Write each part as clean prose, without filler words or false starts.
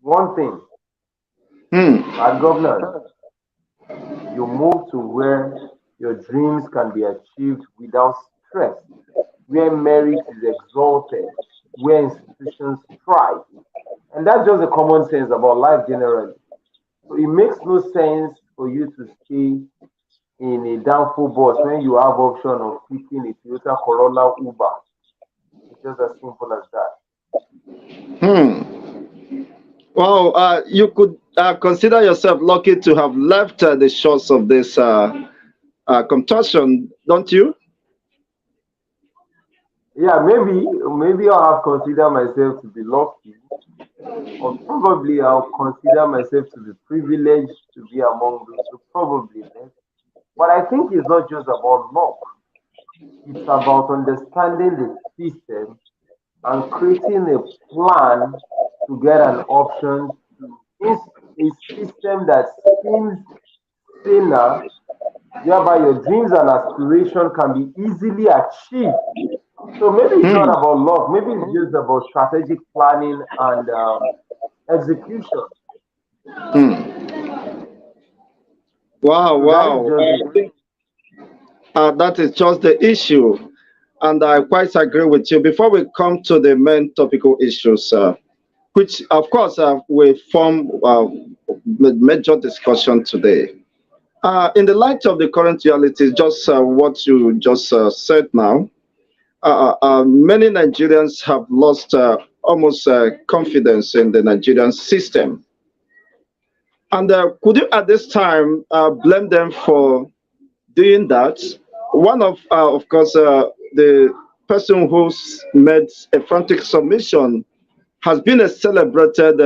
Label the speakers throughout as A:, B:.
A: one thing, bad governance, you move to where your dreams can be achieved without stress, where merit is exalted, where institutions thrive. And that's just a common sense about life generally. So it makes no sense for you to stay in a downfall bus when you have option of picking a Toyota Corolla Uber. It's just as simple as that.
B: Hmm. Well, you could consider yourself lucky to have left the shores of this contortion, don't you?
A: Yeah, maybe I'll have considered myself to be lucky, or probably I'll consider myself to be privileged to be among those who probably left. But I think it's not just about luck. It's about understanding the system and creating a plan to get an option to a system that seems saner, whereby your dreams and aspirations can be easily achieved. So maybe it's not
B: Hmm.
A: about luck. Maybe it's just about strategic planning and execution.
B: Hmm. Wow,
A: So that is
B: wow.
A: just
B: I
A: it.
B: think that is just the issue. And I quite agree with you. Before we come to the main topical issues, which of course will form major discussion today. In the light of the current reality, just what you just said now, many Nigerians have lost almost confidence in the Nigerian system. And could you at this time blame them for doing that? One of course, the person who's made a frantic submission has been a celebrated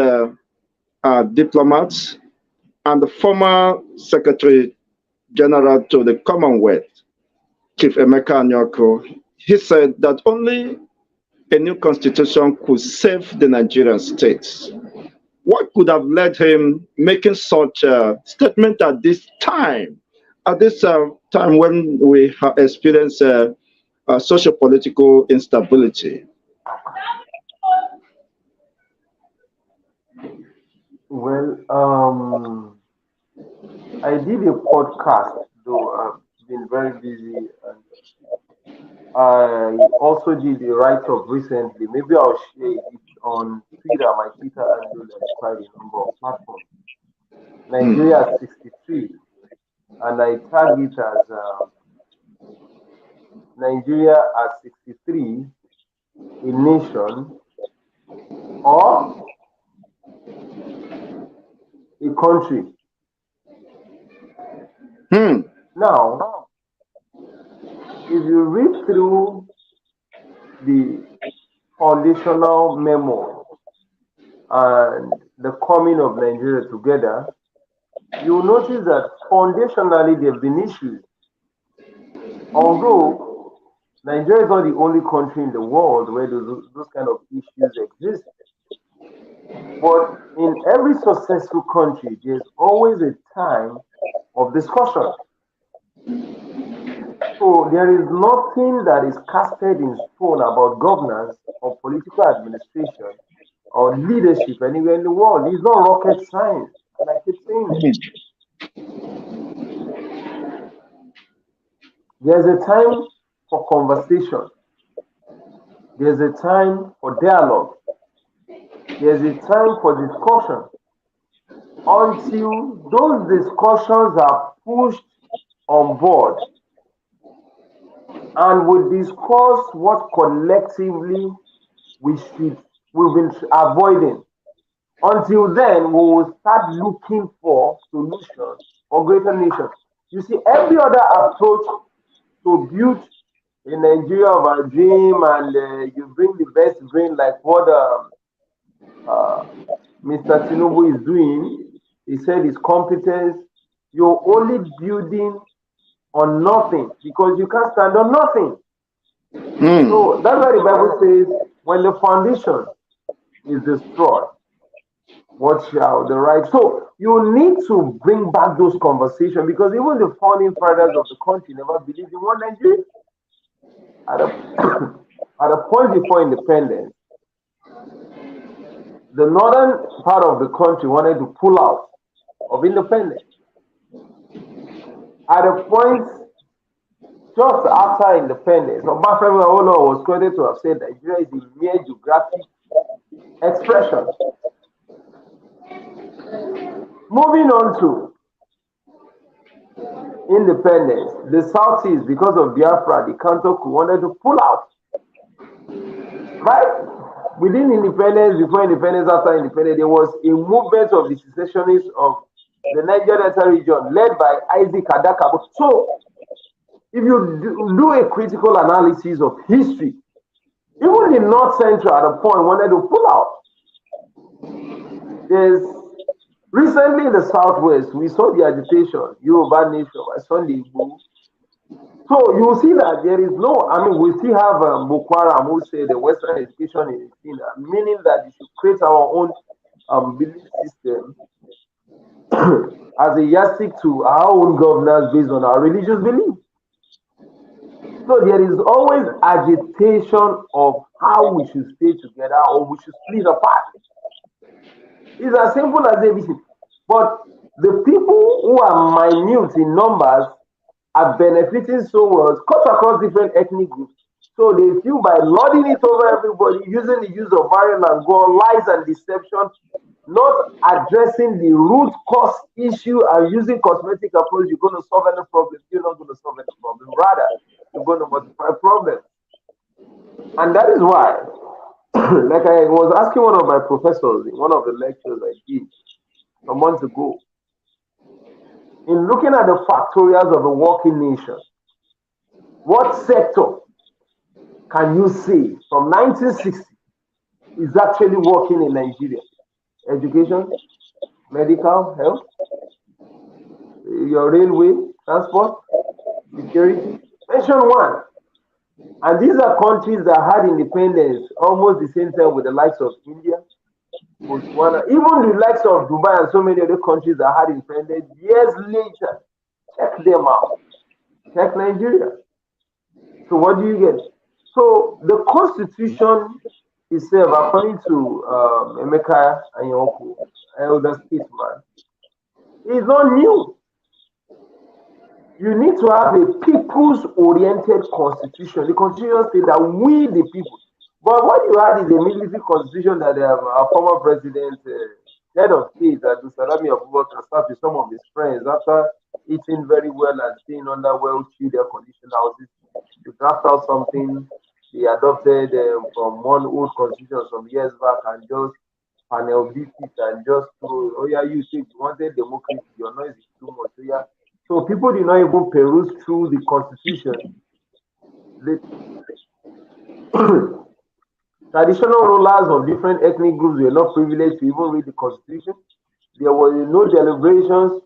B: diplomat and the former Secretary General to the Commonwealth, Chief Emeka Anyaoku. He said that only a new constitution could save the Nigerian state. What could have led him making such a statement at this time when we have experienced socio-political instability?
A: Well, I did a podcast, though I've been very busy, and I also did a write up recently. Maybe I'll share it on Twitter, my Twitter handle, and quite a number of platforms. Nigeria
B: Hmm.
A: at 63, and I tag it as Nigeria at 63, a nation or a country.
B: Hmm.
A: Now, if you read through the foundational memo and the coming of Nigeria together, you'll notice that foundationally there have been issues. Although Nigeria is not the only country in the world where those kind of issues exist, but in every successful country, there's always a time of discussion. So there is nothing that is casted in stone about governance or political administration or leadership anywhere in the world. It's not rocket science. And I keep saying it. There's a time for conversation, there's a time for dialogue, there's a time for discussion. Until those discussions are pushed on board and we discuss what collectively we should we've been avoiding. Until then, we will start looking for solutions for greater nations. You see, every other approach to build a Nigeria of our dream and you bring the best brain like what uh, Mr. Tinubu is doing. He said his competence. You're only building on nothing because you can't stand on nothing. So
B: Hmm.
A: that's why the Bible says when the foundation is destroyed, what shall the right? So you need to bring back those conversations because even the founding fathers of the country never believed in one Nigeria. At a, at a point before independence, the northern part of the country wanted to pull out of independence. At a point just after independence, Obafemi Awolowo was quoted to have said Nigeria is a mere geographic expression. Moving on to independence, the Southeast, because of Biafra, the Kantoku wanted to pull out. Right? Within independence, before independence, after independence, there was a movement of the secessionists of the Niger Delta region led by Isaac Adaka. So, if you do a critical analysis of history, even the North Central at a point wanted to pull out. There's recently in the Southwest, we saw the agitation, Yoruba Nation by Sunday Igboho. So you will see that there is no, I mean, we still have Boko Haram who say the Western education is Finland, meaning that we should create our own belief system as a yardstick to our own governance based on our religious beliefs. So there is always agitation of how we should stay together or we should split apart. It's as simple as ABC. But the people who are minute in numbers are benefiting so well, cut across different ethnic groups. So they feel by lording it over everybody, using the use of violence and gun, lies and deception, not addressing the root cause issue and using cosmetic approach, you're going to solve any problem. You're not going to solve any problem. Rather, you're going to multiply problems. And that is why, like I was asking one of my professors in one of the lectures I did some months ago, in looking at the factorials of a working nation, what sector can you say from 1960 is actually working in Nigeria? Education, medical, health, your railway, transport, security. Mention one. And these are countries that had independence almost the same time with the likes of India, Botswana, even the likes of Dubai and so many other countries that had independence. Years later, check them out. Check Nigeria. So what do you get? So the constitution itself, according to Emeka Anyaoku, elder statesman, is not new. You need to have a people's-oriented constitution. The constitution says that we, the people. But what you had is a military constitution that our former president, head of state, Salami Abubakar, started with some of his friends after eating very well and staying under well-chilled air-conditioned houses to draft out something they adopted from one old constitution some years back and just panel beat it and just throw, oh yeah, you think you wanted democracy, your noise is too much. So yeah. So people did not even peruse through the constitution. The traditional rulers of different ethnic groups were not privileged to even read the constitution. There were no deliberations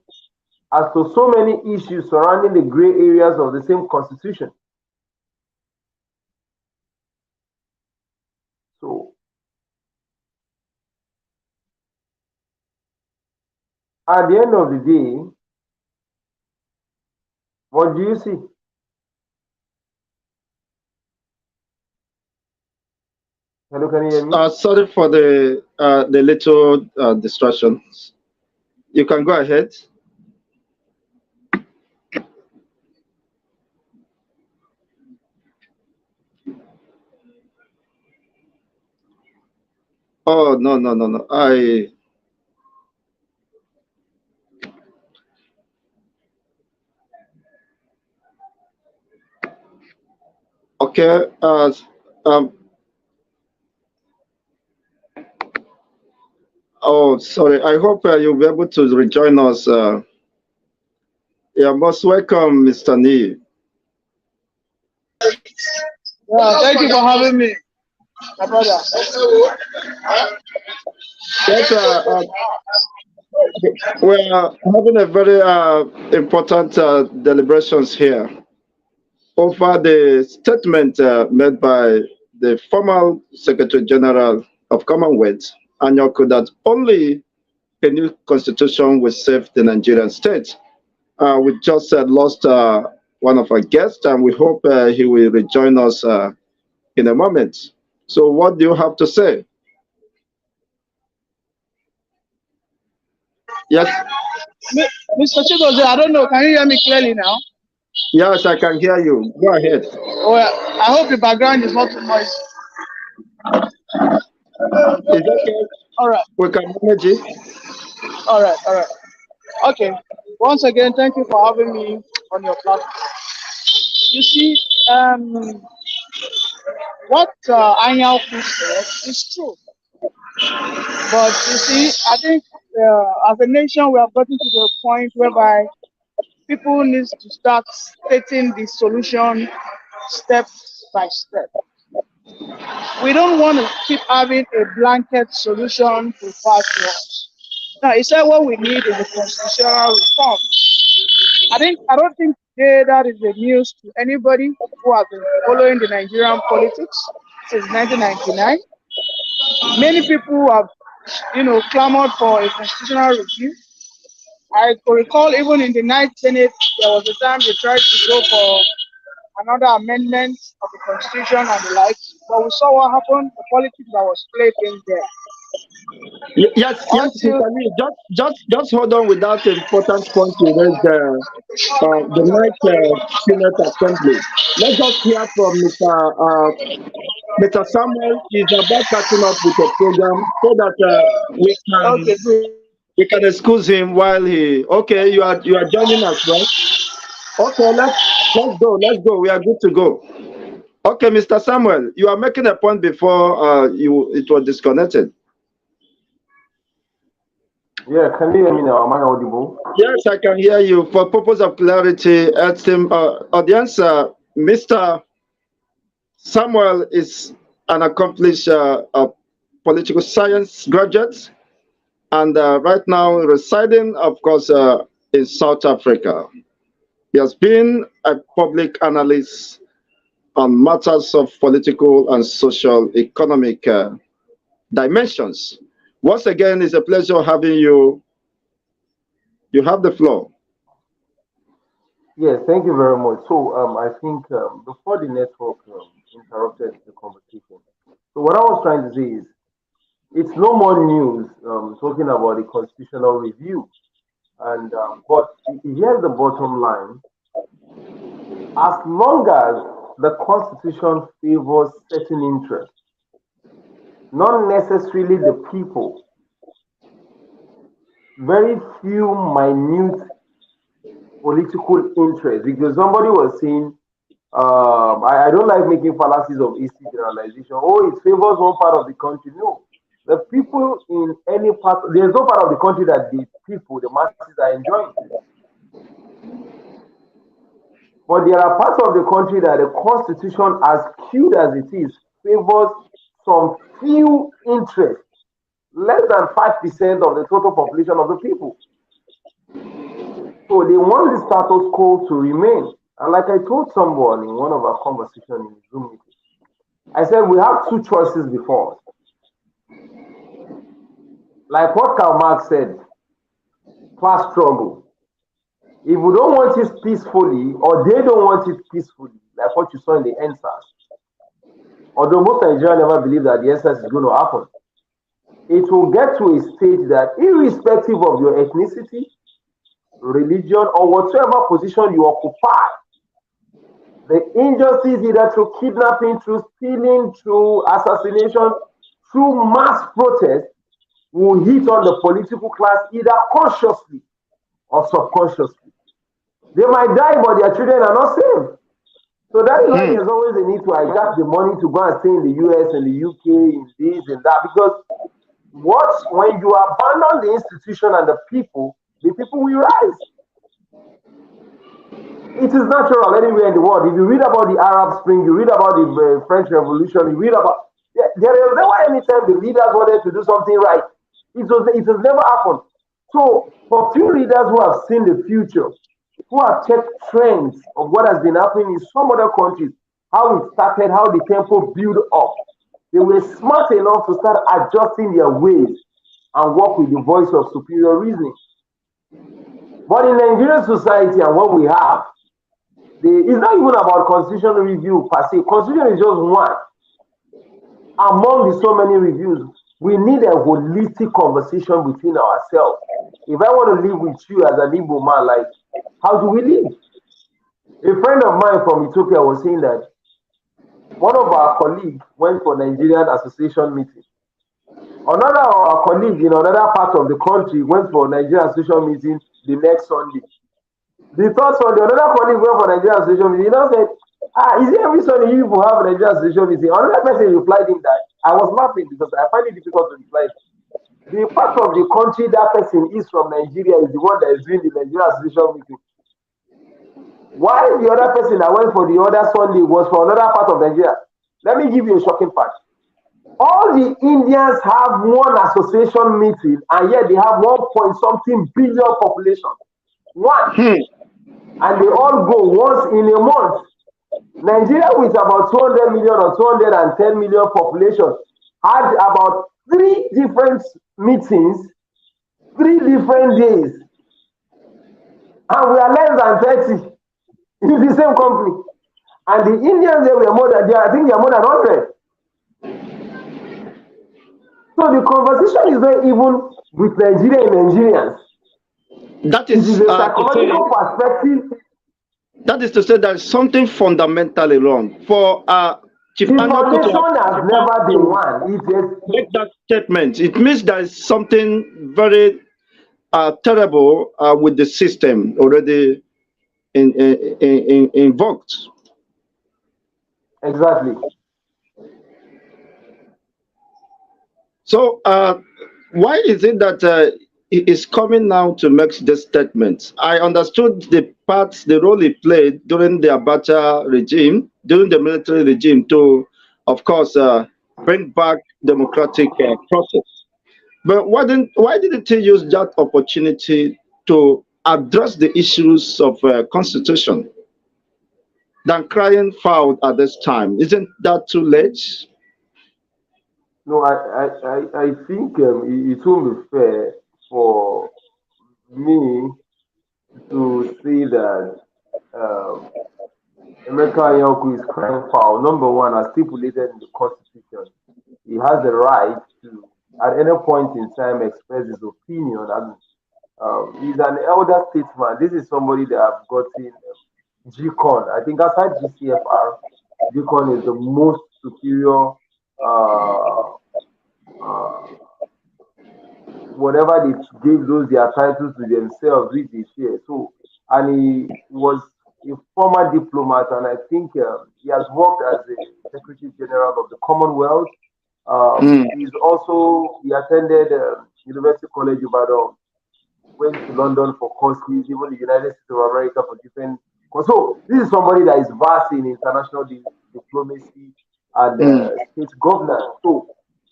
A: as to so many issues surrounding the gray areas of the same constitution. So, at the end of the day, what do you see? Hello, can you hear me?
B: Sorry for the little distractions. You can go ahead. Oh, no. Okay. Oh, sorry. I hope you'll be able to rejoin us. You're most welcome, Mr. Nee.
C: Yeah, thank you for having me, my brother.
B: Yes, we're having a very important deliberations here over the statement made by the former Secretary General of Commonwealth, Anyaoku, that only a new constitution will save the Nigerian state. We just lost one of our guests, and we hope he will rejoin us in a moment. So what do you have to say? Yes,
C: Mr. Chigozie, I don't know. Can you hear me clearly now?
B: yes, I can hear you. Go ahead.
C: Well, I hope the background is not too noisy.
B: Is that okay?
C: All right,
B: We can manage it.
C: all right. Okay. Once again, thank you for having me on your platform. You see, what Anyaoku said is true. But you see, I think as a nation, we have gotten to the point whereby people need to start stating the solution step by step. We don't want to keep having a blanket solution to patchworks. Now, he said what we need is a constitutional reform. I don't think today that is the news to anybody who has been following the Nigerian politics since 1999. Many people have, clamored for a constitutional review. I could recall even in the Ninth Senate, there was a time they tried to go for another amendment of the constitution and the likes, but we saw what happened, the politics that was played in there.
B: Yes, yes,
C: Until
B: Mr. Lee, just hold on with that important point you raised, the night Senate Assembly. Let's just hear from Mr. Samuel. Is about catching up with the program so that
C: okay, good.
B: we can excuse him while he. Okay, you are joining us, right? Okay, let's go. We are good to go. Okay, Mr. Samuel, you are making a point before it was disconnected.
A: Yeah, can you hear me now? Am I audible?
B: Yes, I can hear you. For purpose of clarity, audience, Mr. Samuel is an accomplished political science graduate, and right now residing, of course, in South Africa. He has been a public analyst on matters of political and social economic dimensions. Once again, it's a pleasure having you. You have the floor.
A: Yes, thank you very much. So, I think before the network interrupted the conversation, so what I was trying to say is it's no more news talking about the constitutional review. And but here's the bottom line: as long as the constitution favors certain interests, not necessarily the people, very few minute political interest, because somebody was saying, I don't like making fallacies of easy generalization. Oh, it favors one part of the country. No. The people in any part, there's no part of the country that the people, the masses are enjoying. But there are parts of the country that the constitution, as cute as it is, favors some few interests, less than 5% of the total population of the people. So they want the status quo to remain. And like I told someone in one of our conversations in the Zoom meeting, I said we have two choices before us. Like what Karl Marx said, class struggle. If we don't want it peacefully, or they don't want it peacefully, like what you saw in the NSAS, although most Nigerians never believe that the NSAS is going to happen, it will get to a stage that irrespective of your ethnicity, religion, or whatever position you occupy, the injustice either through kidnapping, through stealing, through assassination, through mass protest will hit on the political class either consciously or subconsciously. They might die, but their children are not saved. So that is why there's always a need to hijack the money to go and stay in the US and the UK, in this and that. Because when you abandon the institution and the people will rise. It is natural anywhere in the world. If you read about the Arab Spring, you read about the French Revolution, you read about there is never any time the leaders wanted to do something right. It has never happened. So for few leaders who have seen the future, who have checked trends of what has been happening in some other countries, how it started, how the tempo built up, they were smart enough to start adjusting their ways and work with the voice of superior reasoning. But in Nigerian society and what we have, it's not even about constitutional review per se. Constitution is just one among the so many reviews. We need a holistic conversation between ourselves. If I want to live with you as an Igbo man, like, how do we live? A friend of mine from Ethiopia was saying that one of our colleagues went for Nigerian association meeting. Another of our colleague in another part of the country went for Nigerian association meeting the next Sunday. The third Sunday, another colleague went for Nigerian association meeting. He now said, is it every Sunday you people have a Nigerian association meeting? Another person replied him that I was laughing because I find it difficult to reply. The part of the country that person is from Nigeria is the one that is doing the Nigerian association meeting. Why the other person that went for the other Sunday was from another part of Nigeria? Let me give you a shocking fact. All the Indians have one association meeting, and yet they have 1 point something billion population. One. And they all go once in a month. Nigeria, with about 200 million or 210 million population, had about 3 different meetings, 3 different days. And we are less than 30 in the same company. And the Indians, they were more than, I think they are more than 100. So the conversation is not even with Nigeria and Nigerians.
B: That is
A: a psychological perspective.
B: That is to say there's something fundamentally wrong. For
A: Chief foundation has never been one. It is
B: make that statement. It means there is something very terrible with the system already invoked.
A: Exactly.
B: So why is it that he is coming now to make this statement? I understood the role he played during the Abacha regime, during the military regime, to, of course, bring back democratic process. But why didn't he use that opportunity to address the issues of constitution than crying foul at this time? Isn't that too late?
A: No, I think it won't be fair for me to say that Anyaoku is crying foul. Number one, as stipulated in the Constitution, he has the right to, at any point in time, express his opinion. And he's an elder statesman. This is somebody that I've gotten GCON. I think aside GCFR, GCON is the most superior whatever they gave those their titles to themselves, which they share. So, and he was a former diplomat, and I think he has worked as a Secretary General of the Commonwealth. He attended University College Ibadan, went to London for courses, even the United States of America for different. So this is somebody that is vast in international diplomacy and state governance. So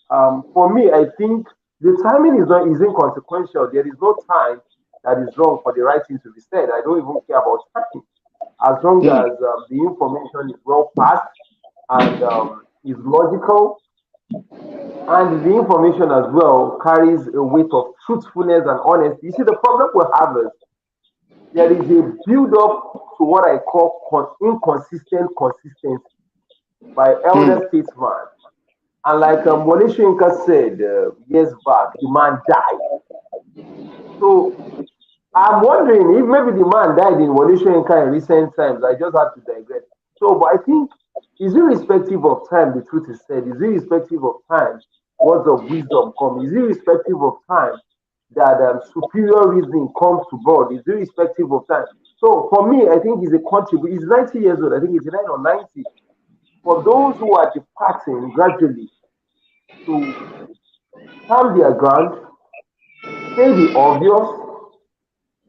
A: for me, I think the timing is inconsequential. There is no time that is wrong for the right thing to be said. I don't even care about timing, as long as the information is well passed and is logical, and the information as well carries a weight of truthfulness and honesty. You see, the problem we have is there is a build-up to what I call inconsistent consistency by elder statesmen. And like Wole Soyinka said years back, the man died. So I'm wondering if maybe the man died in Wole Soyinka in recent times. I just had to digress. So, but I think is irrespective of time, the truth is said, is irrespective of time, words of wisdom come, is irrespective of time that superior reasoning comes to board, is irrespective of time. So for me, I think he's a contributor. He's 90 years old, I think he's 89 or 90. For those who are departing gradually to stand their ground, say the obvious,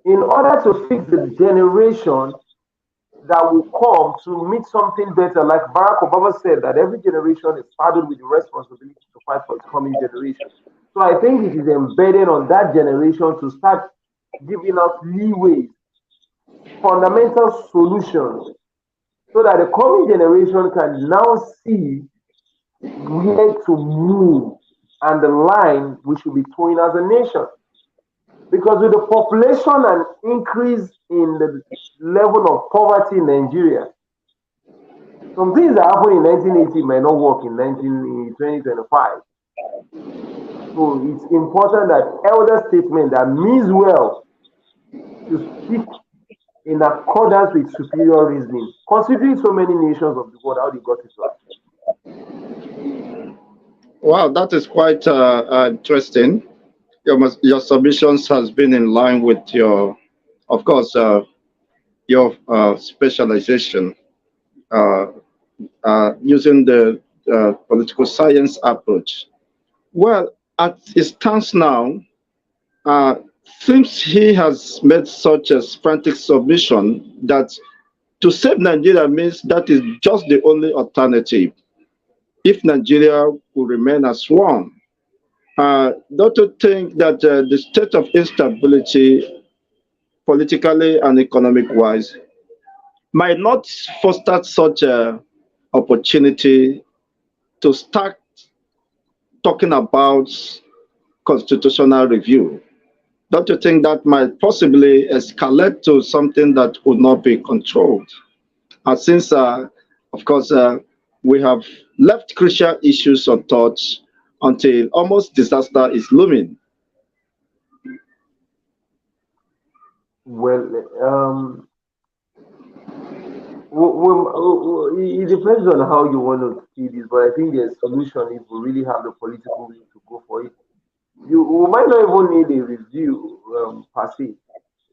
A: in order to fix the generation that will come to meet something better. Like Barack Obama said, that every generation is saddled with the responsibility to fight for its coming generation. So I think it is embedded on that generation to start giving us leeway, fundamental solutions, so that the coming generation can now see where to move and the line we should be towing as a nation. Because with the population and increase in the level of poverty in Nigeria, some things that happened in 1980 may not work in 2025. So it's important that elder statesmen that means well to speak in accordance with superior reasoning, considering so many nations of the world how they got it right.
B: Wow, that is quite interesting. Your submissions has been in line with your, of course, your specialization uh, using the political science approach. Well, as it stands now, uh, seems he has made such a frantic submission that to save Nigeria means that is just the only alternative if Nigeria will remain as one. Don't you think that the state of instability, politically and economic wise, might not foster such a opportunity to start talking about constitutional review? Don't you think that might possibly escalate to something that would not be controlled? And since, of course, we have left crucial issues untouched until almost disaster is looming.
A: Well, it depends on how you want to see this, but I think there's solution if we really have the political will to go for it. We might not even need a review per se.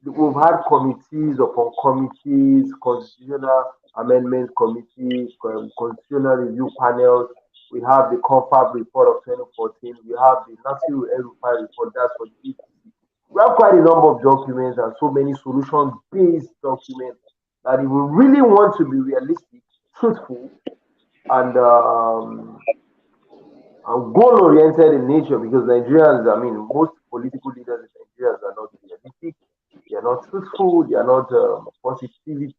A: We've had committees upon committees, constitutional amendment committee, constitutional review panels. We have the confab report of 2014. We have the Nasiru El-Rufai report, that's for the ETC. We have quite a number of documents and so many solution-based documents that if we really want to be realistic, truthful, and goal-oriented in nature, because Nigerians, I mean, most political leaders in Nigeria are not realistic. They are not truthful. They are not positive.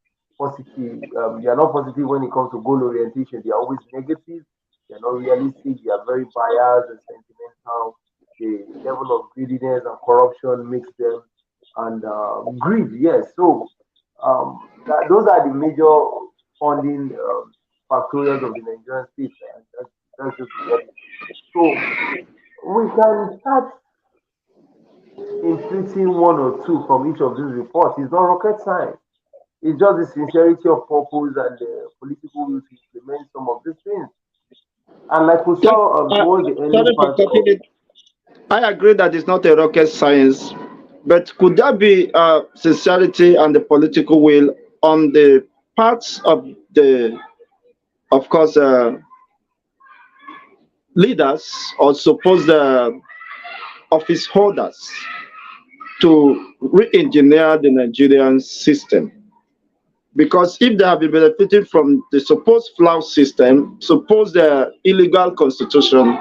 A: They are not positive when it comes to goal orientation. They are always negative. They are not realistic. They are very biased and sentimental. The level of greediness and corruption makes them, and greed. Yes. So those are the major funding factorials of the Nigerian state. And that's just reality. So we can start inflicting one or two from each of these reports. It's not rocket science. It's just the sincerity of purpose and the political will to implement some of these things. And like we
B: Yeah,
A: saw
B: uh,
A: towards the early
B: sorry for
A: part
B: cutting
A: of,
B: it. I agree that it's not a rocket science, but could there be sincerity and the political will on the parts of the, of course, leaders or supposed office holders to re-engineer the Nigerian system? Because if they have been benefiting from the supposed flawed system, suppose the illegal constitution,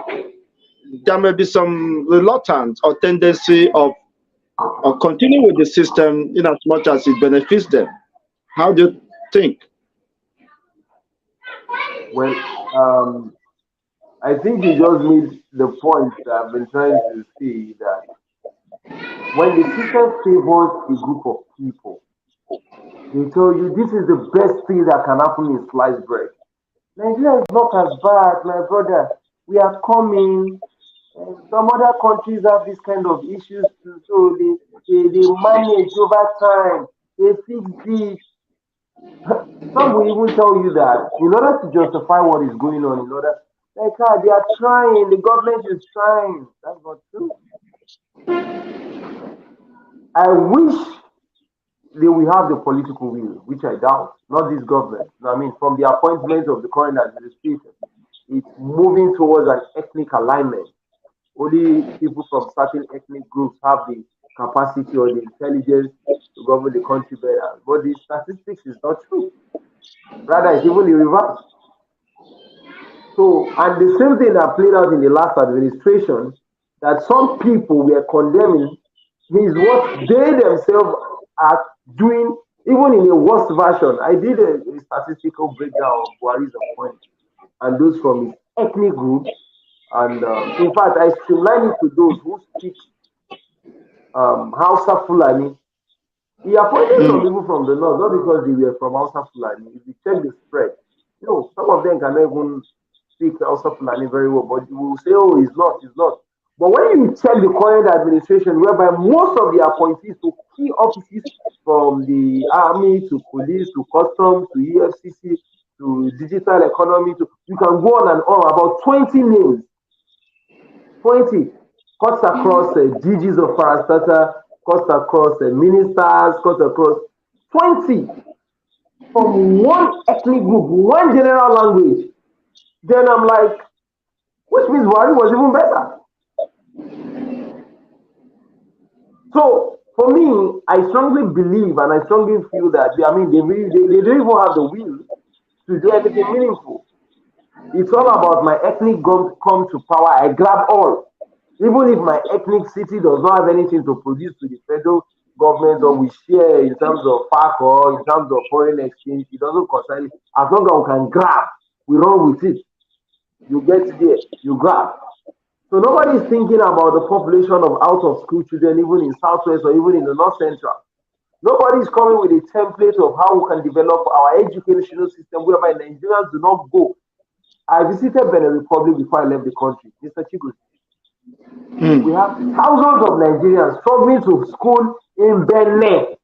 B: there may be some reluctance or tendency of continue with the system in as much as it benefits them. How do you think?
A: well, I think you just made the point that I've been trying to say that when the system favors a group of people, they tell you this is the best thing that can happen in sliced bread. Nigeria is not as bad, my brother. We are coming. Some other countries have this kind of issues too, so they manage over time. They fix it. Some will even tell you that in order to justify what is going on, in order like they are trying, the government is trying. That's not true. I wish they will have the political will, which I doubt, not this government. I mean, from the appointment of the current administration, it's moving towards an ethnic alignment. Only people from certain ethnic groups have the capacity or the intelligence to govern the country better. But the statistics is not true. Rather, it's even the reverse. So, and the same thing that played out in the last administration, that some people were condemning is what they themselves are doing, even in a worse version. I did a statistical breakdown of Buhari's appointment and those from his ethnic group. And in fact, I streamlined it to those who speak Hausa Fulani. He appointed some
B: Mm.
A: people from the north, not because they were from Hausa Fulani. If you check the spread, you know, some of them cannot even speak Hausa Fulani very well, but you will say, oh, he's not, he's not. But when you check the current administration, whereby most of the appointees to key offices, from the army to police to customs to EFCC to digital economy, to, you can go on and on, about 20 names, 20 cuts across DGs of parastatal, cuts across ministers, cuts across 20 from one ethnic group, one general language. Then I'm like, which means Buhari was even better. So for me, I strongly believe and I strongly feel that they don't even have the will to do anything meaningful. It's all about my ethnic group come to power, I grab all. Even if my ethnic city does not have anything to produce to the federal government, or we share in terms of FAC or in terms of foreign exchange, it doesn't concern it. As long as we can grab, we run with it. You get there, you grab. So nobody is thinking about the population of out of school children, even in Southwest or even in the North Central. Nobody is coming with a template of how we can develop our educational system whereby Nigerians do not go. I visited Benin Republic before I left the country, Mr. Chigus. We have thousands of Nigerians struggling to school in Benin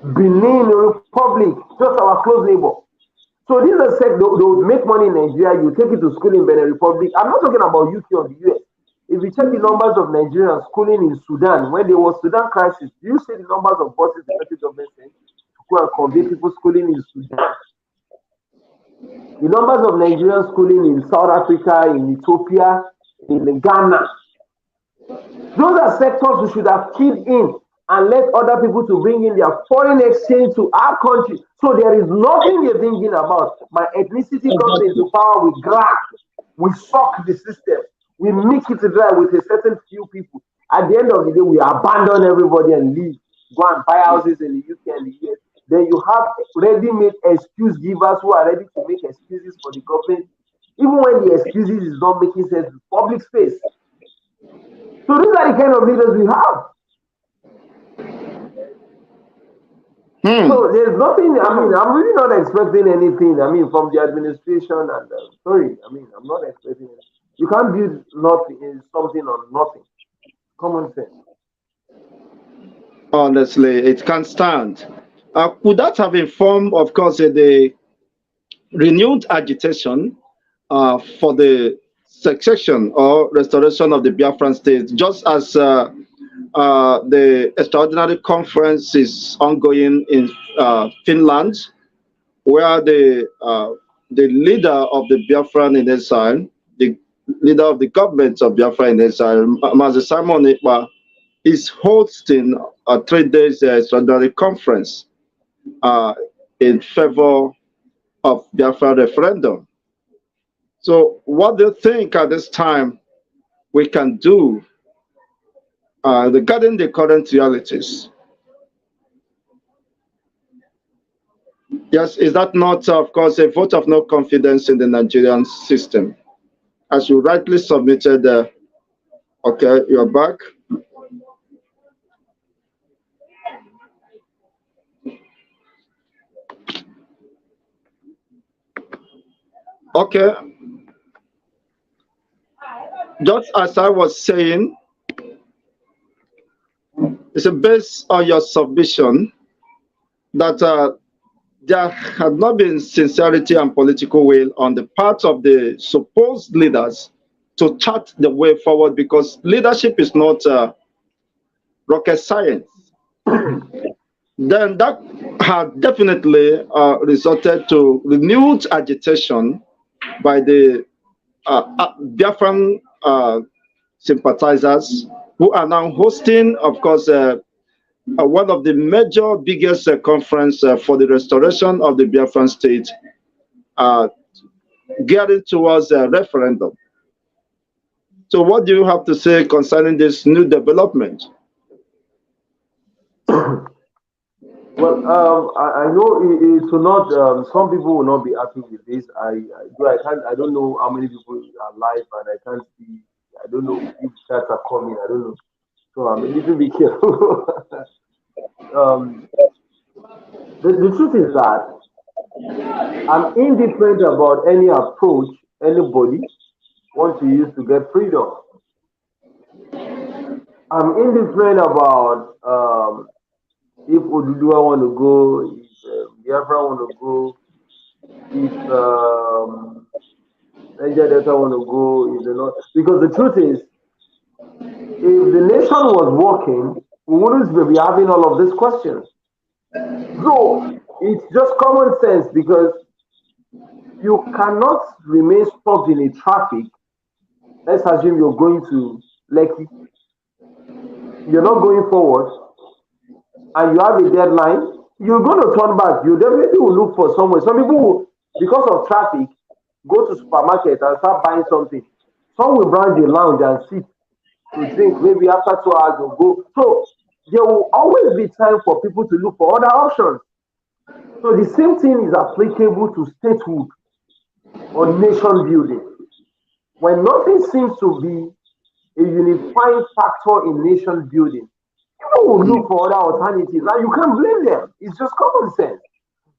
A: Republic, just our close neighbor. So these are said they would make money in Nigeria, you take it to school in Benin Republic. I'm not talking about UK or the US. If you check the numbers of Nigerians schooling in Sudan, when there was Sudan crisis, do you see the numbers of buses the federal government sent to go and convey people schooling in Sudan? The numbers of Nigerians schooling in South Africa, in Ethiopia, in Ghana. Those are sectors we should have keyed in and let other people to bring in their foreign exchange to our country. So there is nothing they're thinking about. My ethnicity comes into power, we grab, we suck the system, we make it dry with a certain few people. At the end of the day, we abandon everybody and leave, go and buy houses in the UK and the US. Then you have ready-made excuse givers who are ready to make excuses for the government, even when the excuses is not making sense in public space. So these are the kind of leaders we have. So there's nothing, I'm really not expecting anything, from the administration. And sorry, I'm not expecting it. You can't build something on nothing. Common sense.
B: Honestly, it can't stand. Could that have informed, of course, the renewed agitation for the succession or restoration of the Biafran state, just as the extraordinary conference is ongoing in Finland, where the leader of the Biafran in exile, the leader of the government of Biafra in exile, Mazi Simon Ekpa, is hosting a 3 days extraordinary conference in favor of Biafra referendum. So what do you think at this time we can do regarding the current realities? Yes, is that not, of course, a vote of no confidence in the Nigerian system? As you rightly submitted, okay, you're back. Okay. Just as I was saying, it's based on your submission that there had not been sincerity and political will on the part of the supposed leaders to chart the way forward, because leadership is not rocket science. Then that had definitely resulted to renewed agitation by the Biafran sympathizers, who are now hosting, of course, one of the major, biggest conference for the restoration of the Biafran state, gearing towards a referendum. So what do you have to say concerning this new development?
A: Well, I know it will not. Some people will not be happy with this. I can't. I don't know how many people are live, and I can't see. I don't know if chats are coming. I don't know. So I'm a little bit careful. The truth is that I'm indifferent about any approach anybody wants to use to get freedom. I'm indifferent about if Oduduwa want to go, if Biafra want to go, if Niger Delta want to go, if they not. Because the truth is, if the nation was working, we wouldn't be having all of these questions. So it's just common sense because you cannot remain stuck in a traffic. Let's assume you're going to Lekki, you're not going forward, and you have a deadline. You're going to turn back. You definitely will look for somewhere. Some people will, because of traffic, go to supermarket and start buying something. Some will browse the lounge and sit to drink. Maybe after 2 hours they'll go. So there will always be time for people to look for other options. So the same thing is applicable to statehood or nation building. When nothing seems to be a unifying factor in nation building, people will look for other alternatives, and you can't blame them. It's just common sense.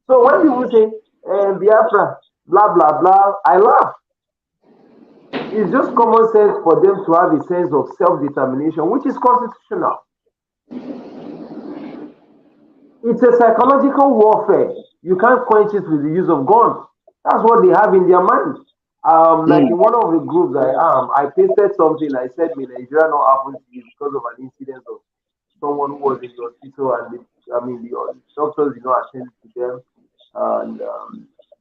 A: So when people say Biafra, blah blah blah, I laugh. It's just common sense for them to have a sense of self-determination, which is constitutional. It's a psychological warfare. You can't quench it with the use of guns. That's what they have in their mind. Like in one of the groups I pasted something. I said, "May Nigeria not happen to you because of an incident of someone who was in the hospital, and the doctors did not attend to them, and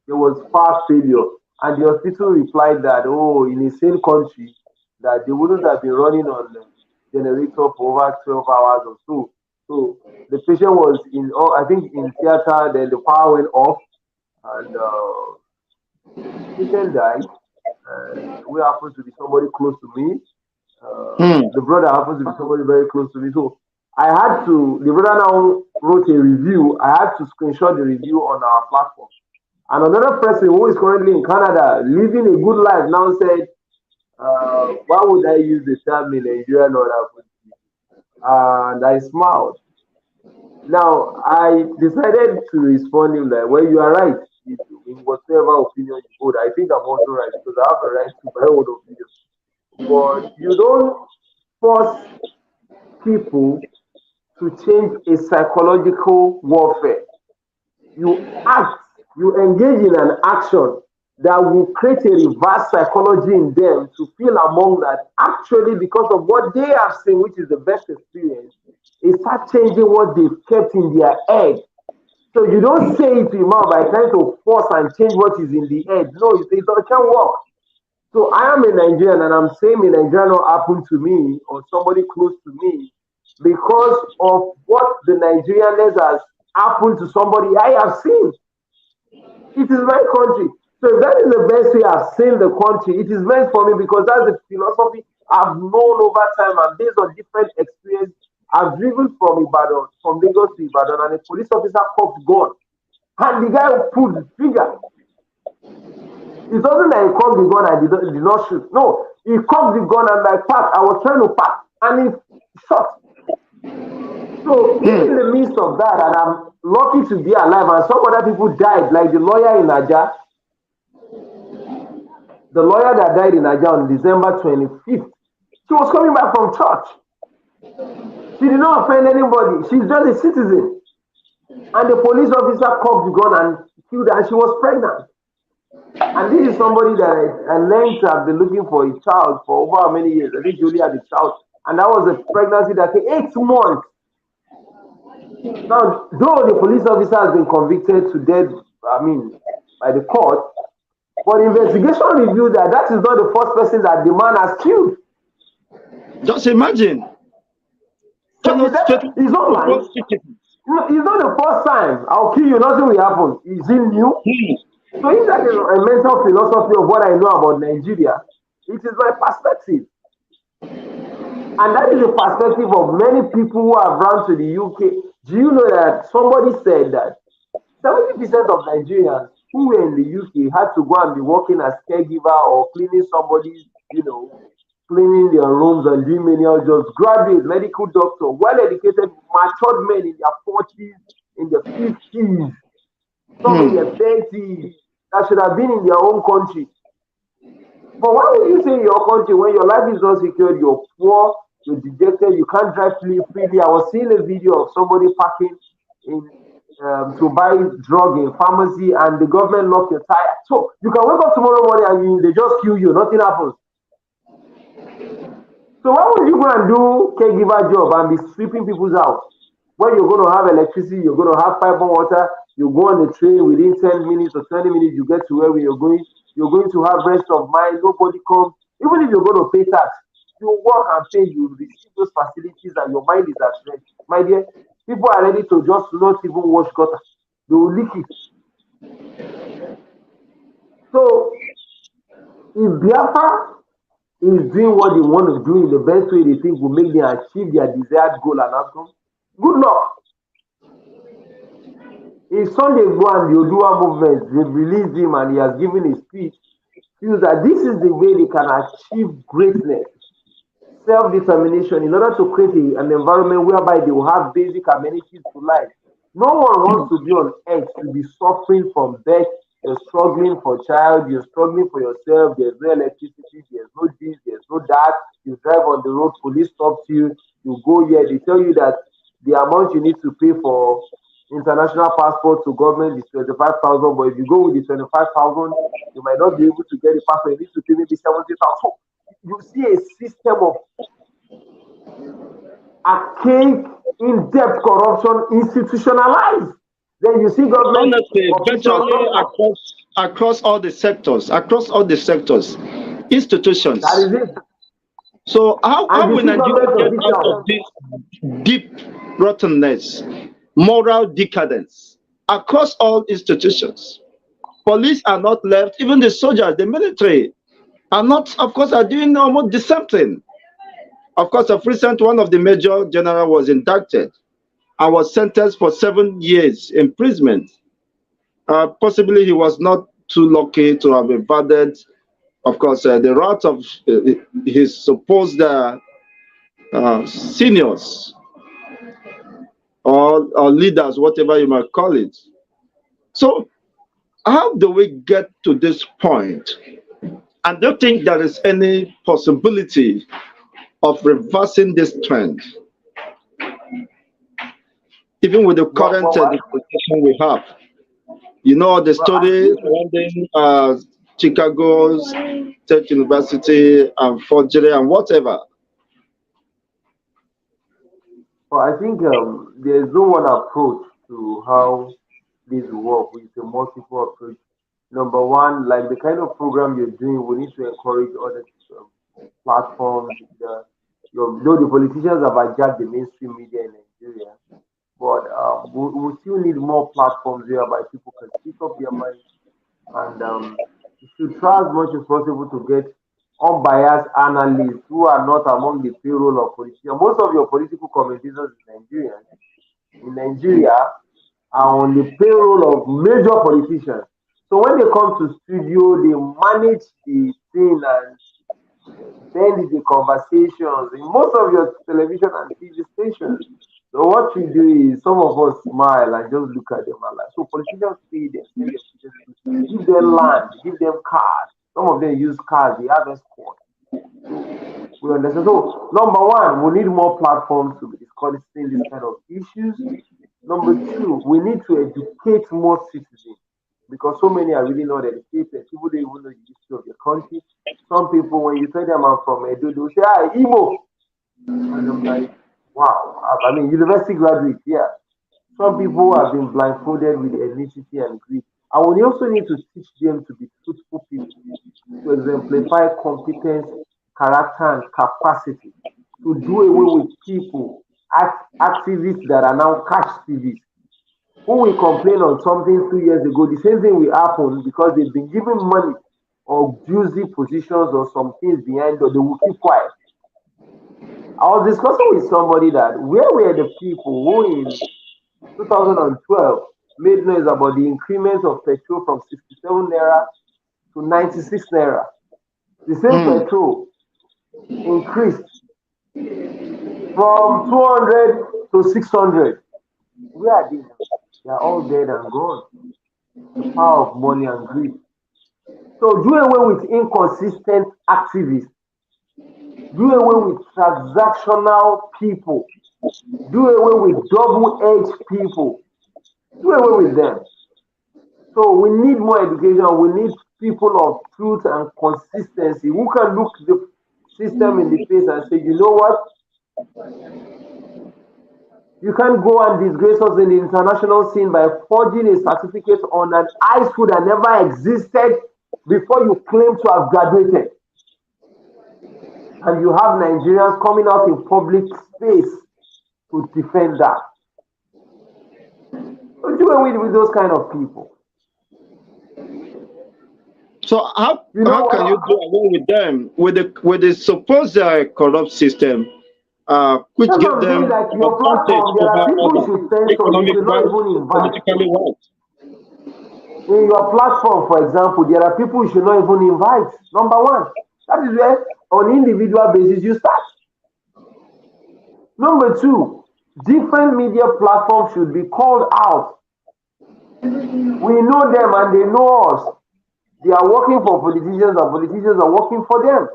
A: there was fast failure." And the hospital replied that, "Oh, in a same country, that they wouldn't have been running on the generator for over 12 hours or so." So the patient was in, oh, I think in theater. Then the power went off, and the patient died. We happens to be somebody close to me. The brother happens to be somebody very close to me. So I had to, the brother now wrote a review. I had to screenshot the review on our platform. And another person who is currently in Canada, living a good life, now said, why would I use the term in Nigeria not happen to me? And I smiled. Now I decided to respond him like, well, you are right. In whatever opinion you hold, I think I'm also right because I have a right to my own opinion. But you don't force people to change a psychological warfare. You act, you engage in an action that will create a reverse psychology in them to feel among that actually because of what they have seen, which is the best experience, it start changing what they've kept in their head. So you don't say it to him out by trying to force and change what is in the head. No, it can't work. So I am a Nigerian and I'm saying a Nigerian not happen to me or somebody close to me because of what the Nigerianness has happened to somebody I have seen. It is my country. So if that is the best way I've seen the country, it is meant for me because that's the philosophy I've known over time and based on different experience. I've driven from Ibadan, from Lagos to Ibadan, and a police officer cocked gun. And the guy pulled the trigger. It wasn't that he cocked the gun and did not shoot. No, he cocked the gun and I parked. I was trying to park and he shot. So in the midst of that, and I'm lucky to be alive, and some other people died, like the lawyer in Naija. The lawyer that died in Naija on December 25th. She was coming back from church. She did not offend anybody. She's just a citizen. And the police officer cocked the gun and killed her, and she was pregnant. And this is somebody that I learned to have been looking for a child for over how many years. I think Julie had a child. And that was a pregnancy that came 8 months. Now, though the police officer has been convicted to death, by the court, but investigation revealed that that is not the first person that the man has killed.
B: Just imagine.
A: He's not lying. It's not the first time. I'll kill you, nothing will happen. Is it new? So if that is a mental philosophy of what I know about Nigeria, it is my perspective. And that is the perspective of many people who have run to the UK. Do you know that somebody said that 70% of Nigerians who were in the UK had to go and be working as caregiver or cleaning somebody's, cleaning their rooms and doing menial jobs, graduates, medical doctor, well-educated, matured men in their 40s, in their 50s, some in their 30s, that should have been in their own country. But why would you say in your country when your life is not secured, you're poor, you're dejected, you can't drive freely. I was seeing a video of somebody parking in to buy drug in pharmacy and the government lock your tire. So you can wake up tomorrow morning and they just kill you, nothing happens. So why would you go and do caregiver job and be sweeping people's house? When you're going to have electricity, you're going to have pipe and water, you go on the train within 10 minutes or 20 minutes, you get to where you're going to have rest of mind, nobody comes. Even if you're going to pay tax, you work and pay, you receive those facilities and your mind is at rest. My dear, people are ready to just not even wash gutter. They will leak it. So if Biafra is doing what they want to do in the best way they think will make them achieve their desired goal and outcome, good luck. If Sunday go and the Odua movement, they've released him and he has given his speech, feels that this is the way they can achieve greatness, self-determination, in order to create an environment whereby they will have basic amenities to life. No one wants to be on earth to be suffering from death. You're struggling for child, you're struggling for yourself, there's no electricity, there's no this, there's no that. You drive on the road, police stops you, you go here, they tell you that the amount you need to pay for international passport to government is 25,000, but if you go with the 25,000, you might not be able to get the passport, you need to pay maybe 70,000. You see a system of archaic, in-depth corruption institutionalized. Then you see government
B: honestly, virtually across all the sectors, institutions.
A: That is it.
B: So how will Nigeria get out of this deep rottenness, moral decadence across all institutions? Police are not left, even the soldiers, the military are not, of course, are doing almost the same thing. Of course, of recent, one of the major general was indicted and was sentenced for 7 years imprisonment. Possibly he was not too lucky to have evaded, of course, the wrath of his supposed seniors or leaders, whatever you might call it. So how do we get to this point? And do you think there is any possibility of reversing this trend, even with the current situation we have? You know the story surrounding Chicago's State University and forgery and whatever.
A: Well, I think there's no one approach to how this work with a multiple approach. Number one, like the kind of program you're doing, we need to encourage other platforms. Though the politicians have hijacked the mainstream media in Nigeria, but we still need more platforms whereby people can speak up their minds and you should try as much as possible to get unbiased analysts who are not among the payroll of politicians. Most of your political commentators in Nigeria are on the payroll of major politicians. So when they come to studio, they manage the thing and then the conversations in most of your television and TV stations. So what we do is some of us smile and just look at them and like, so politicians pay them, send their politicians to give them land, give them cars. Some of them use cars, they have escort. We understand. So number one, we need more platforms to be discussing this kind of issues. Number two, we need to educate more citizens because so many are really not educated. People don't even know the history of the country. Some people, when you tell them I'm from Edo, they will say, ah, Igbo. And I'm like, wow. I mean, university graduates, yeah. Some people have been blindfolded with ethnicity and greed. And we also need to teach them to be truthful people, to exemplify competence, character, and capacity, to do away with people, activists that are now cash thieves, who will complain on something 2 years ago. The same thing will happen because they've been given money or juicy positions or some things behind, or they will keep quiet. I was discussing with somebody that where were the people who in 2012 made noise about the increment of petrol from 67 naira to 96 naira. The same petrol increased from 200 to 600. Where are they now? They are all dead and gone. The power of money and greed. So do away with inconsistent activists. Do away with transactional people. Do away with double-edged people. Do away with them. So we need more education. We need people of truth and consistency who can look the system in the face and say, you know what? You can't go and disgrace us in the international scene by forging a certificate on an high school that never existed before you claim to have graduated. And you have Nigerians coming out in public space to defend that. What do we do with those kind of people?
B: So
A: You know
B: how can you do
A: what?
B: away with them with the supposed corrupt system, which
A: That's what
B: give
A: I'm saying.
B: them
A: Like
B: an
A: your
B: advantage
A: platform, there
B: over
A: are people you
B: others,
A: should censor. You
B: economic
A: should not
B: wise,
A: even invite.
B: politically wise?
A: In your platform, for example, there are people you should not even invite. Number one, that is where on individual basis you start. Number two, different media platforms should be called out. We know them and they know us. They are working for politicians and politicians are working for them.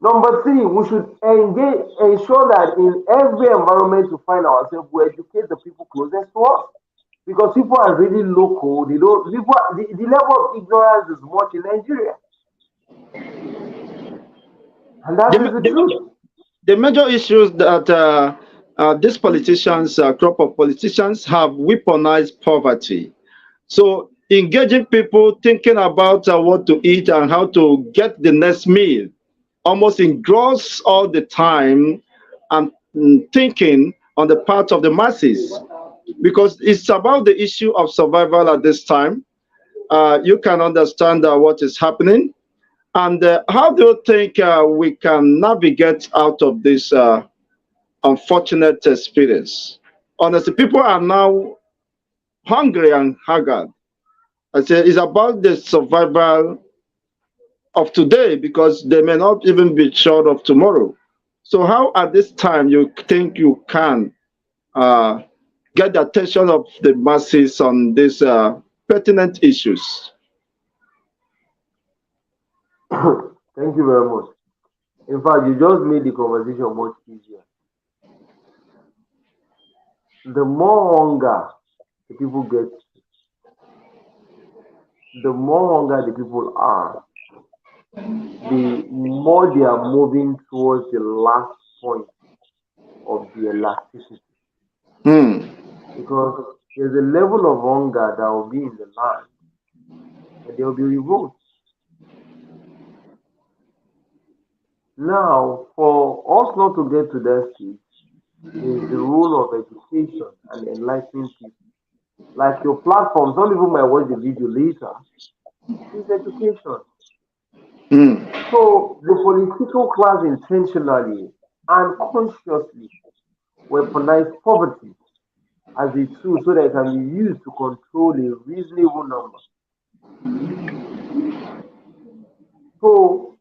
A: Number three, we should ensure that in every environment we find ourselves, we educate the people closest to us. Because people are really local, they don't people, the level of ignorance is much in Nigeria. And that
B: The,
A: is
B: ma-
A: the
B: the, major,
A: truth.
B: the major issues that these politicians, crop of politicians, have weaponized poverty. So engaging people thinking about what to eat and how to get the next meal almost engross all the time and thinking on the part of the masses, because it's about the issue of survival at this time. You can understand what is happening. And how do you think we can navigate out of this unfortunate experience? Honestly, people are now hungry and haggard. I say it's about the survival of today because they may not even be sure of tomorrow. So, how at this time you think you can uh, get the attention of the masses on these pertinent issues?
A: Thank you very much. In fact, you just made the conversation much easier. The more hunger the people get, the more hunger the people are, the more they are moving towards the last point of the elasticity.
B: Hmm.
A: Because there's a level of hunger that will be in the land and there will be revolt. Now, for us not to get to that stage, is the role of education and enlightening people. Like your platform, some people might watch the video later, is education.
B: Hmm.
A: So the political class intentionally and consciously weaponize poverty as a tool so that it can be used to control a reasonable number. So,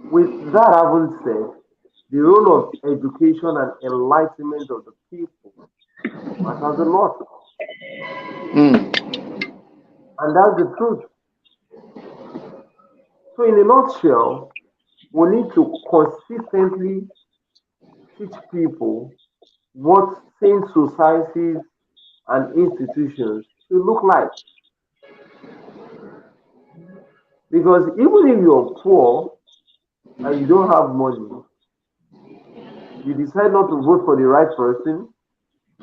A: with that having said, the role of education and enlightenment of the people matters a lot.
B: Hmm.
A: And that's the truth. So, in a nutshell, we need to consistently teach people what sane societies and institutions should look like. Because even if you're poor and you don't have money, you decide not to vote for the right person,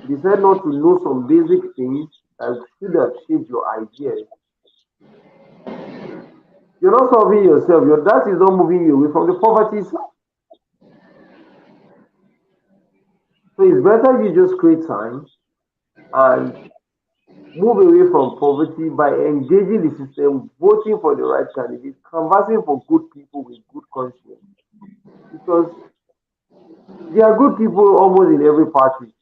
A: you decide not to know some basic things that should have shaped your ideas, you're not solving yourself. That is not moving you away from the poverty itself. So it's better you just create time and move away from poverty by engaging the system, voting for the right candidate, canvassing for good people with good conscience. Because there are good people almost in every party,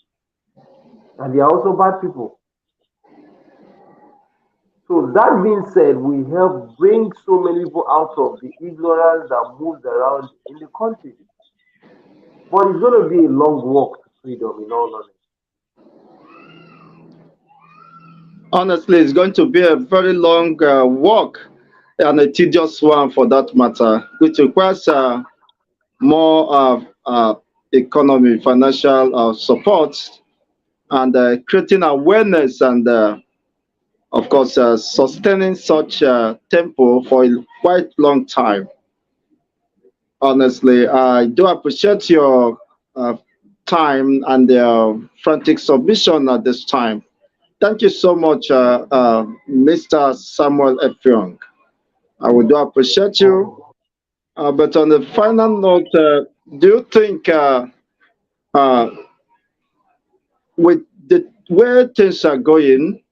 A: and there are also bad people. So that being said, we help bring so many people out of the ignorance that moves around in the country. But it's going to be a long walk to freedom, in all honesty.
B: Honestly, it's going to be a very long walk. and a tedious one for that matter, which requires more economy, financial support, and creating awareness and, of course, sustaining such tempo for a quite long time. Honestly, I do appreciate your time and frantic submission at this time. Thank you so much, Mr. Samuel Effiong. I would do appreciate you.
A: Okay.
B: But on the final note, do you think uh, with the way things are going,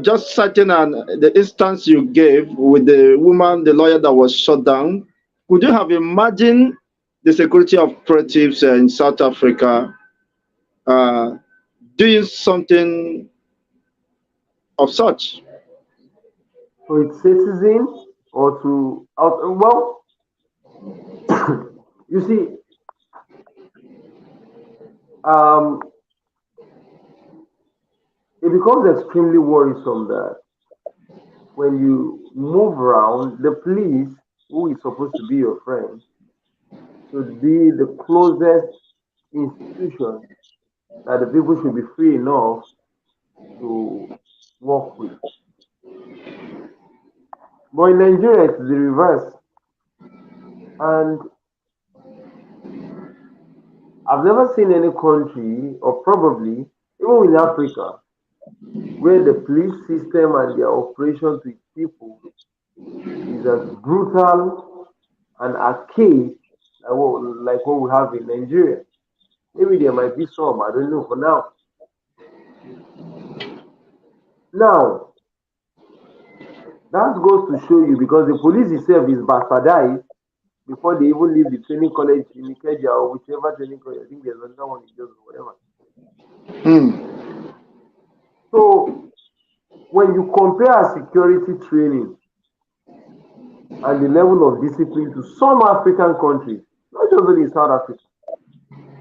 B: just citing the instance you gave with the woman, the lawyer that was shut down, could you have imagined the security operatives in South Africa uh, doing something of such?
A: So it's citizen or to out. Well, you see, um, it becomes extremely worrisome that when you move around, the police, who is supposed to be your friend, should be the closest institution that the people should be free enough to work with. But in Nigeria, it's the reverse. And I've never seen any country, or probably even in Africa, where the police system and their operation to its people is as brutal and archaic like what we have in Nigeria. Maybe there might be some, I don't know for now. Now, that goes to show you because the police itself is bastardized before they even leave the training college in Ikeja or whichever training college. I think there's another one in Jos or whatever.
B: Hmm.
A: So when you compare security training and the level of discipline to some African countries, not just only in South Africa,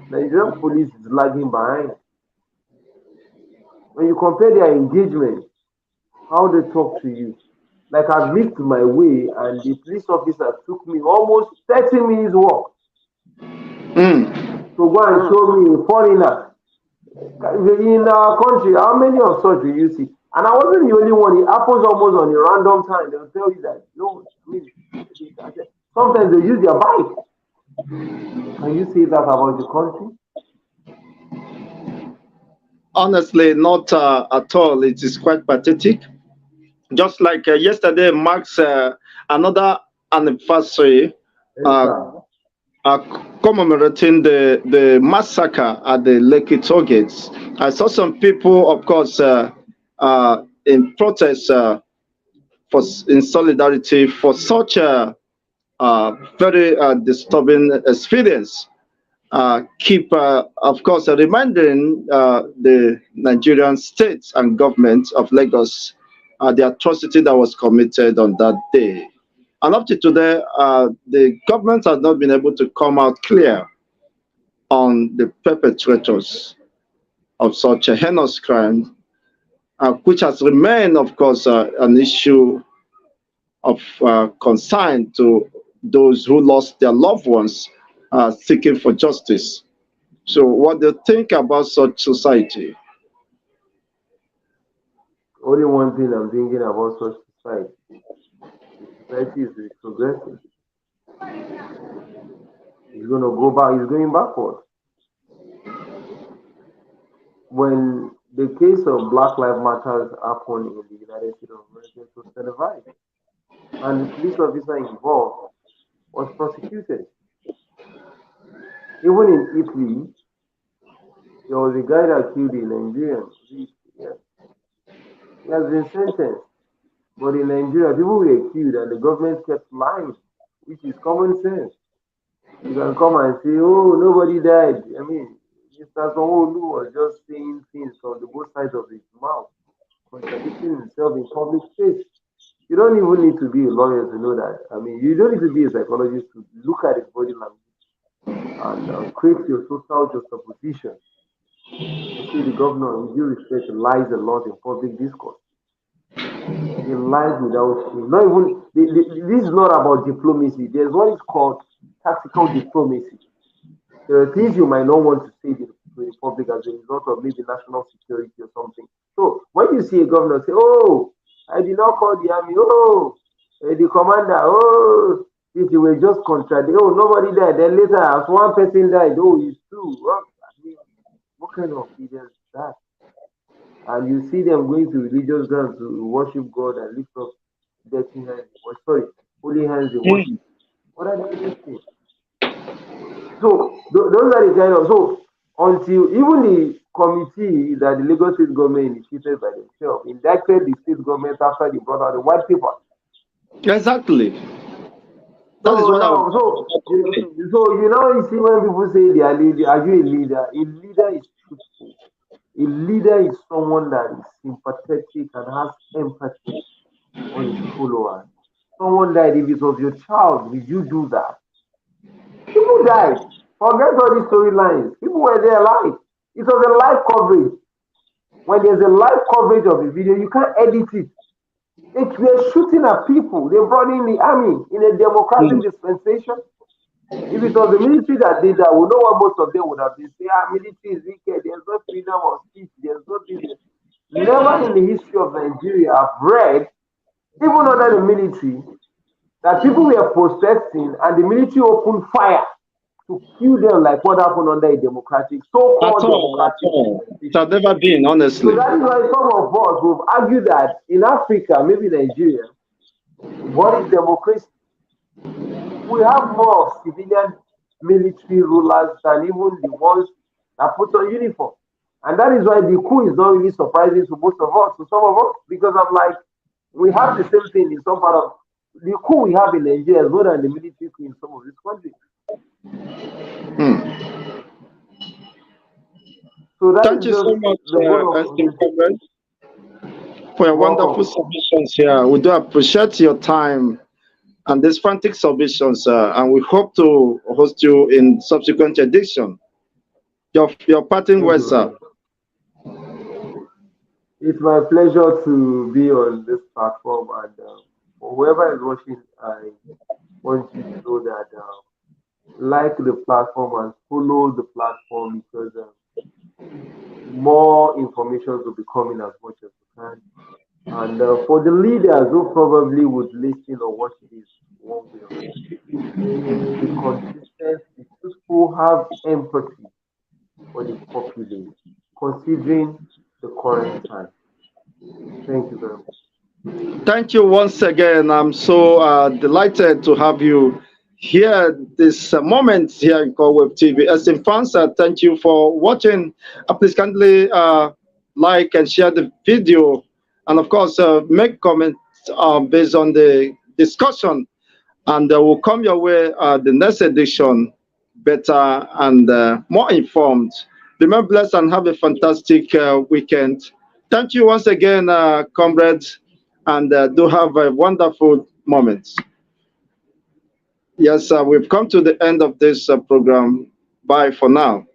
A: Nigerian police is lagging behind. When you compare their engagement, how they talk to you, like I've missed my way and the police officer took me almost 30 minutes walk
B: Hmm.
A: to go and show me a foreigner. In our country, how many of such do you see? And I wasn't the only one. It happens almost on a random time. They'll tell you that, no, I mean, sometimes they use their bike. Can you say that about the country?
B: Honestly, not at all. It is quite pathetic. Just like yesterday marks another anniversary
A: Yes,
B: uh,
A: sir.
B: uh, commemorating the massacre at the Lekki toll gates. I saw some people, of course, in protest in solidarity for such a very disturbing experience. Keep, of course, reminding the Nigerian state and government of Lagos the atrocity that was committed on that day. And up to today, the government has not been able to come out clear on the perpetrators of such a heinous crime, which has remained, of course, an issue of concern to those who lost their loved ones seeking for justice. So, what do you think about such society?
A: Only one thing I'm thinking about such society. The society is retrogressing. It's going to go back. It's going backward. When the case of Black Lives Matters happened in the United States of America, it was televised, and the police officer involved was prosecuted. Even in Italy, there was a guy that killed a Nigerian. Yes, he has been sentenced. But in Nigeria, people were killed and the government kept lying, which is common sense. You can come and say, oh, nobody died. I mean, Mr. Sanwo-Olu was just saying things from the both sides of his mouth, contradicting himself in public space. You don't even need to be a lawyer to know that. I mean, you don't need to be a psychologist to look at his body language and create your social juxtaposition to see the governor, in due respect, lies a lot in public discourse. a life without shame. Not even this is not about diplomacy. There's what is called tactical diplomacy. There are things you might not want to say to the public as a result of maybe national security or something. So when you see a governor say, "Oh, I did not call the army," "Oh, the commander," "Oh, if you were just contradict," "Oh, nobody died." Then later, as one person died, "Oh, it's true." Well, I mean, what kind of evidence is that? And you see them going to religious grounds to worship God and lift up dirty hands, or sorry, holy hands in worship.
C: Mm.
A: What are they doing? So those are the kind of so until even the committee that the Lagos State government initiated by themselves indicted the state government after they brought out the white paper.
B: Exactly. That is
A: So
B: what I was
A: now, so you know, you see when people say they are leader, are you a leader? A leader is truthful. A leader is someone that is sympathetic and has empathy for his followers. Someone that if it was your child, will you do that? People died. Forget all these storylines. People were there live. It was a live coverage. When there's a live coverage of a video, you can't edit it. They were shooting at people. They brought in the army in a democratic
C: Mm.
A: dispensation. If it was the military that did that, we know what most of them would have been saying. Military is wicked. There's no freedom of speech. There's no this. Never in the history of Nigeria I've read, even under the military, that people were protesting and the military opened fire to kill them like what happened under a democratic,
B: at
A: so-called
B: all, at
A: democratic
B: all. It
A: dispensation.
B: has never been,
A: So
B: honestly.
A: that is why some of us will argue that in Africa, maybe Nigeria, what is democracy? We have more of civilian military rulers than even the ones that put on uniform. And that is why the coup is not really surprising to most of us, to some of us, because I'm like, we have the same thing in some part of the coup we have in Nigeria is more than the military coup in some of these countries.
B: Hmm.
A: So that
B: Thank
A: is
B: you so
A: just
B: much,
A: the whole
B: esteemed
A: of
B: comrade, for your wonderful
A: welcome.
B: submissions here. We do appreciate your time and these frantic submissions, and we hope to host you in subsequent edition. Your parting
A: Thank
B: words,
A: you very
B: sir.
A: much. It's my pleasure to be on this platform, and for whoever is watching, I want you to know that like the platform and follow the platform because more information will be coming as much as we can. And for the leaders who probably would listen or watch this one way or the other, be consistent, be truthful, have empathy for the populace, considering the current time. Thank you very much.
B: Thank you once again. I'm so delighted to have you here this moment here in Call Web TV. As in fans, thank you for watching. Please kindly like and share the video, and of course, make comments based on the discussion. And we'll come your way the next edition better and more informed. Remember, blessed and have a fantastic weekend. Thank you once again, comrades, and do have a wonderful moment. Yes, we've come to the end of this program. Bye for now.